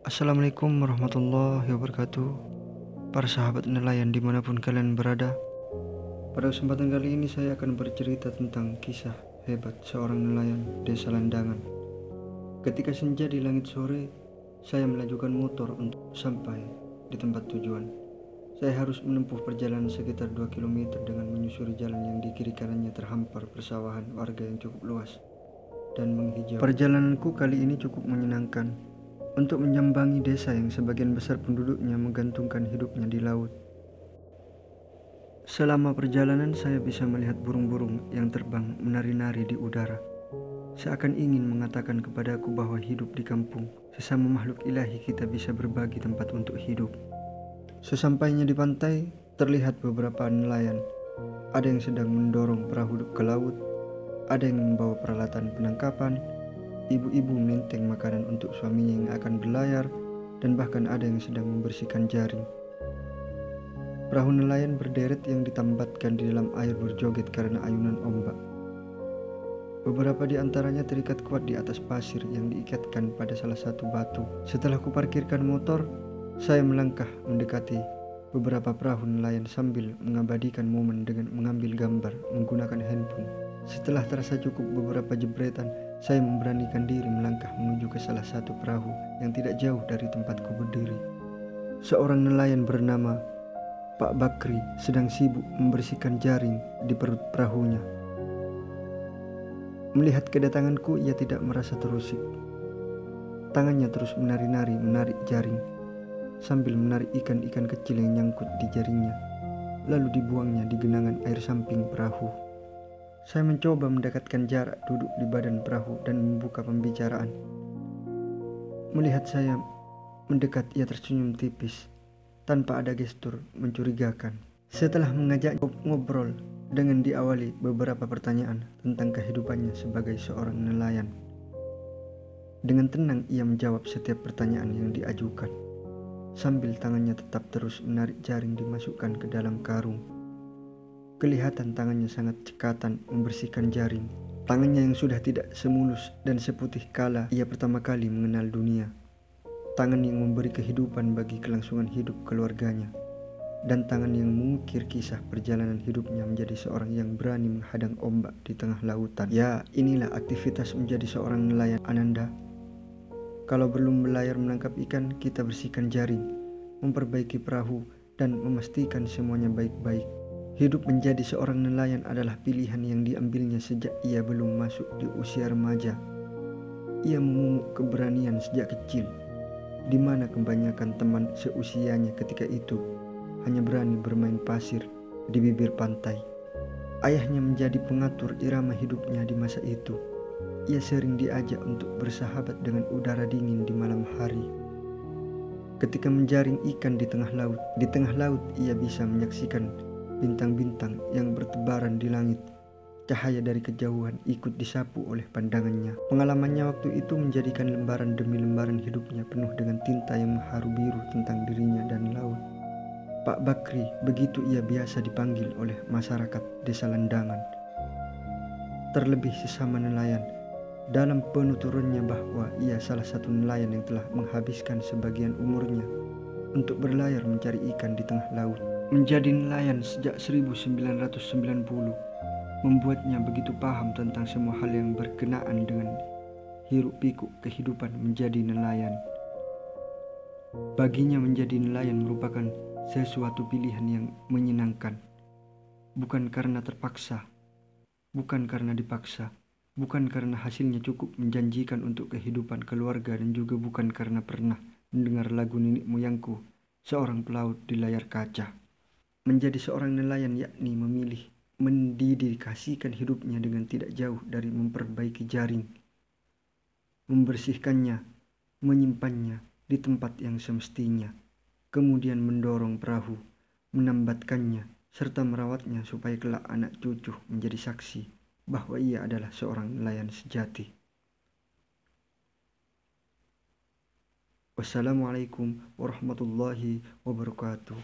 Assalamualaikum warahmatullahi wabarakatuh. Para sahabat nelayan dimanapun kalian berada, pada kesempatan kali ini saya akan bercerita tentang kisah hebat seorang nelayan desa Landangan. Ketika senja di langit sore, saya melajukan motor untuk sampai di tempat tujuan. Saya harus menempuh perjalanan sekitar 2 km dengan menyusuri jalan yang di kiri kanannya terhampar persawahan warga yang cukup luas dan menghijau. Perjalananku kali ini cukup menyenangkan untuk menyambangi desa yang sebagian besar penduduknya menggantungkan hidupnya di laut. Selama perjalanan saya bisa melihat burung-burung yang terbang menari-nari di udara. Seakan ingin mengatakan kepadaku bahwa hidup di kampung, sesama makhluk ilahi kita bisa berbagi tempat untuk hidup. Sesampainya di pantai, terlihat beberapa nelayan. Ada yang sedang mendorong perahu ke laut, ada yang membawa peralatan penangkapan, ibu-ibu menenteng makanan untuk suaminya yang akan berlayar, dan bahkan ada yang sedang membersihkan jaring. Perahu nelayan berderet yang ditambatkan di dalam air berjoget karena ayunan ombak. Beberapa di antaranya terikat kuat di atas pasir yang diikatkan pada salah satu batu. Setelah kuparkirkan motor, saya melangkah mendekati beberapa perahu nelayan sambil mengabadikan momen dengan mengambil gambar menggunakan handphone. Setelah terasa cukup beberapa jebretan, saya memberanikan diri melangkah menuju ke salah satu perahu yang tidak jauh dari tempatku berdiri. Seorang nelayan bernama Pak Bakri sedang sibuk membersihkan jaring di perut perahunya. Melihat kedatanganku, ia tidak merasa terusik. Tangannya terus menari-nari menarik jaring, sambil menarik ikan-ikan kecil yang nyangkut di jaringnya, lalu dibuangnya di genangan air samping perahu. Saya mencoba mendekatkan jarak duduk di badan perahu dan membuka pembicaraan. Melihat saya mendekat, ia tersenyum tipis, tanpa ada gestur mencurigakan. Setelah mengajak ngobrol dengan diawali beberapa pertanyaan tentang kehidupannya sebagai seorang nelayan, dengan tenang ia menjawab setiap pertanyaan yang diajukan, sambil tangannya tetap terus menarik jaring dimasukkan ke dalam karung. Kelihatan tangannya sangat cekatan membersihkan jaring. Tangannya yang sudah tidak semulus dan seputih kala ia pertama kali mengenal dunia. Tangan yang memberi kehidupan bagi kelangsungan hidup keluarganya. Dan tangan yang mengukir kisah perjalanan hidupnya menjadi seorang yang berani menghadang ombak di tengah lautan. Ya, inilah aktivitas menjadi seorang nelayan, Ananda. Kalau belum berlayar menangkap ikan, kita bersihkan jaring, memperbaiki perahu, dan memastikan semuanya baik-baik. Hidup menjadi seorang nelayan adalah pilihan yang diambilnya sejak ia belum masuk di usia remaja. Ia memupuk keberanian sejak kecil, di mana kebanyakan teman seusianya ketika itu hanya berani bermain pasir di bibir pantai. Ayahnya menjadi pengatur irama hidupnya di masa itu. Ia sering diajak untuk bersahabat dengan udara dingin di malam hari. Ketika menjaring ikan di tengah laut ia bisa menyaksikan bintang-bintang yang bertebaran di langit. Cahaya dari kejauhan ikut disapu oleh pandangannya. Pengalamannya waktu itu menjadikan lembaran demi lembaran hidupnya penuh dengan tinta yang mengharu biru tentang dirinya dan laut. Pak Bakri, begitu ia biasa dipanggil oleh masyarakat desa Landangan. Terlebih sesama nelayan, dalam penuturannya bahwa ia salah satu nelayan yang telah menghabiskan sebagian umurnya untuk berlayar mencari ikan di tengah laut. Menjadi nelayan sejak 1990 membuatnya begitu paham tentang semua hal yang berkenaan dengan hiruk-pikuk kehidupan menjadi nelayan. Baginya menjadi nelayan merupakan sesuatu pilihan yang menyenangkan, bukan karena terpaksa, bukan karena dipaksa, bukan karena hasilnya cukup menjanjikan untuk kehidupan keluarga, dan juga bukan karena pernah mendengar lagu nenek moyangku, seorang pelaut di layar kaca. Menjadi seorang nelayan yakni memilih mendedikasikan hidupnya dengan tidak jauh dari memperbaiki jaring, membersihkannya, menyimpannya di tempat yang semestinya, kemudian mendorong perahu, menambatkannya, serta merawatnya supaya kelak anak cucu menjadi saksi bahwa ia adalah seorang nelayan sejati. Wassalamualaikum warahmatullahi wabarakatuh.